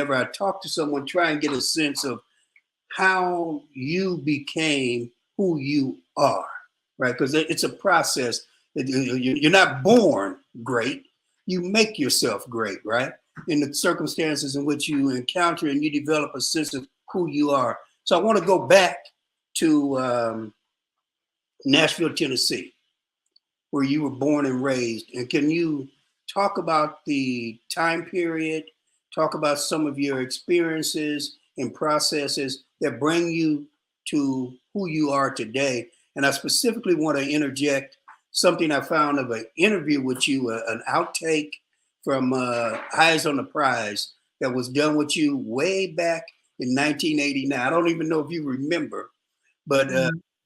whenever I talk to someone, try and get a sense of how you became who you are, right? Because it's a process. You're not born great. You make yourself great, right? In the circumstances in which you encounter and you develop a sense of who you are. So I want to go back to Nashville, Tennessee, where you were born and raised. And can you talk about the time period, talk about some of your experiences and processes that bring you to who you are today? And I specifically want to interject something I found of an interview with you, an outtake from Eyes on the Prize that was done with you way back in 1989. I don't even know if you remember, but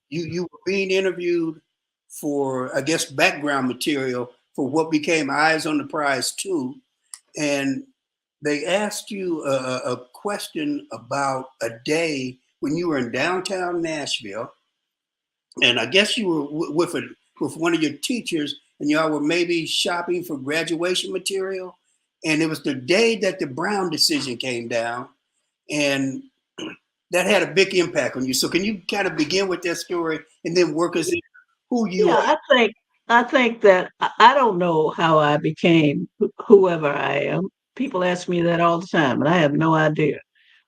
you were being interviewed for, I guess, background material for what became Eyes on the Prize 2. And they asked you a question about a day when you were in downtown Nashville. And I guess you were with one of your teachers, and y'all were maybe shopping for graduation material. And it was the day that the Brown decision came down. And that had a big impact on you. So can you kind of begin with that story and then work us in who you are? Yeah, I think that I don't know how I became whoever I am. People ask me that all the time, and I have no idea.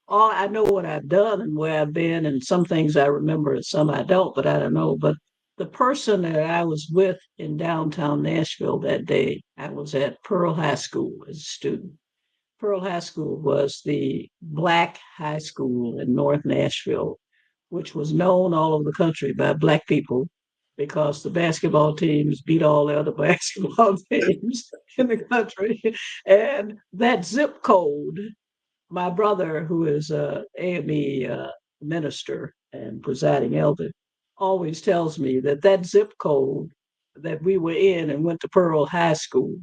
All I know what I've done and where I've been, and some things I remember and some I don't, but I don't know. But the person that I was with in downtown Nashville that day, I was at Pearl High School as a student. Pearl High School was the black high school in North Nashville, which was known all over the country by black people because the basketball teams beat all the other basketball teams in the country. And that zip code, my brother, who is a AME minister and presiding elder, always tells me that that zip code that we were in and went to Pearl High School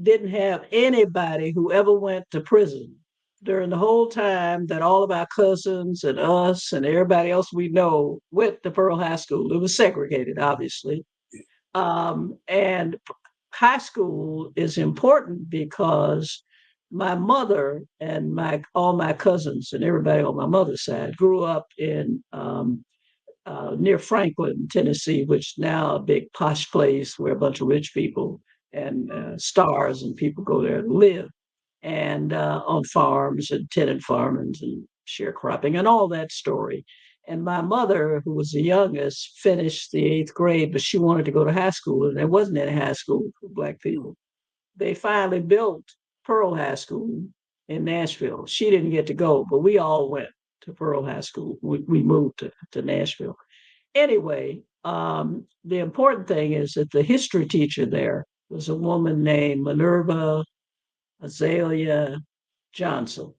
didn't have anybody who ever went to prison during the whole time that all of our cousins and us and everybody else we know went to Pearl High School. It was segregated, obviously. And high school is important because my mother and my all my cousins and everybody on my mother's side grew up in near Franklin, Tennessee, which now a big posh place where a bunch of rich people and stars and people go there to live, and on farms and tenant farmings and sharecropping and all that story. And my mother, who was the youngest, finished the eighth grade, but she wanted to go to high school, and there wasn't any high school for black people. They finally built Pearl High School in Nashville. She didn't get to go, but we all went to Pearl High School. We moved to Nashville. Anyway, the important thing is that the history teacher there was a woman named Minerva Azalea Johnson.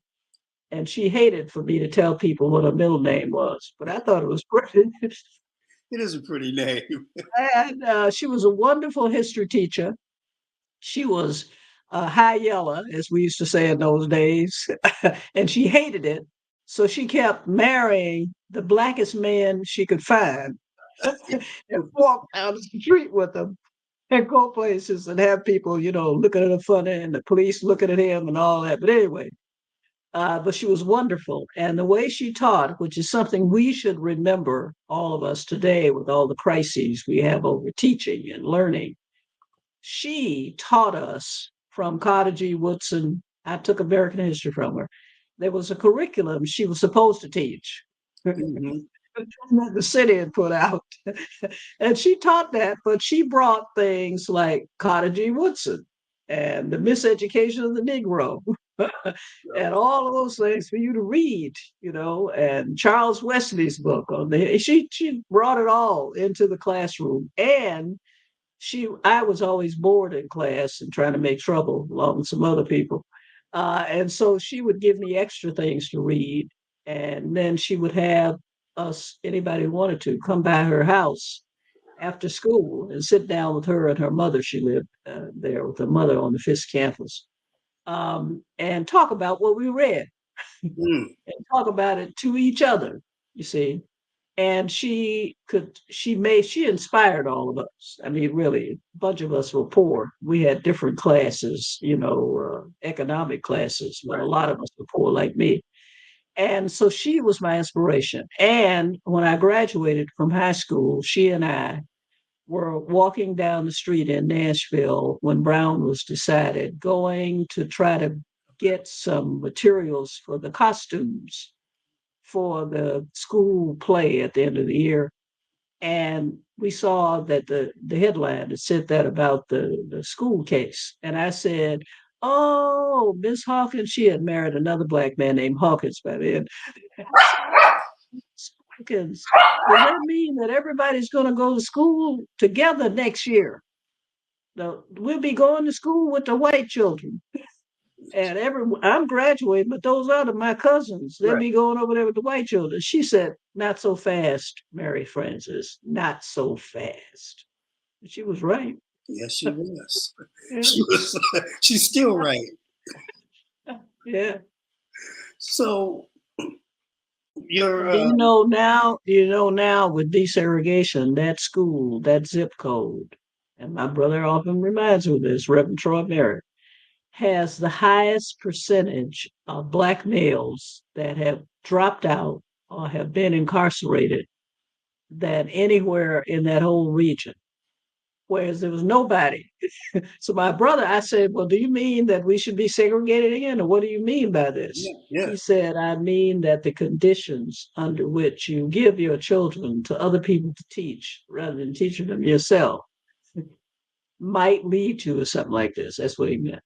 And she hated for me to tell people what her middle name was, but I thought it was pretty. It is a pretty name. And she was a wonderful history teacher. She was high yellow, as we used to say in those days, and she hated it. So she kept marrying the blackest man she could find and walk down the street with them and go places and have people, looking at her funny and the police looking at him and all that. But anyway, but she was wonderful. And the way she taught, which is something we should remember, all of us today, with all the crises we have over teaching and learning, she taught us from Carter G. Woodson. I took American history from her. There was a curriculum she was supposed to teach. Mm-hmm. That the city had put out. And she taught that, but she brought things like Carter G. Woodson and the miseducation of the Negro and all of those things for you to read, and Charles Wesley's book on she brought it all into the classroom. And I was always bored in class and trying to make trouble along with some other people. And so she would give me extra things to read. And then she would have us, anybody who wanted to, come by her house after school and sit down with her and her mother. She lived there with her mother on the Fisk campus, and talk about what we read Mm. and talk about it to each other, you see. and she inspired all of us. I mean, really, a bunch of us were poor. We had different classes, economic classes, but a Right. lot of us were poor like me. And so she was my inspiration. And when I graduated from high school, she and I were walking down the street in Nashville when Brown was decided, going to try to get some materials for the costumes for the school play at the end of the year. And we saw that the headline had said that about the school case. And I said, "Oh, Miss Hawkins," she had married another black man named Hawkins by then. I said, "Oh, Miss Hawkins, does that mean that everybody's going to go to school together next year? We'll be going to school with the white children. And I'm graduating, but those other my cousins, they'll Right. be going over there with the white children." She said, "Not so fast, Mary Frances, not so fast." And she was right. Yes, she was. Yeah. She was. She's still right. Yeah. So you're. Do you know now with desegregation, that school, that zip code, and my brother often reminds me of this, Reverend Troy Merritt, has the highest percentage of black males that have dropped out or have been incarcerated than anywhere in that whole region, whereas there was nobody. So my brother, I said, "Well, do you mean that we should be segregated again, or what do you mean by this?" Yeah. Yeah. He said, "I mean that the conditions under which you give your children to other people to teach rather than teaching them yourself might lead to something like this." That's what he meant.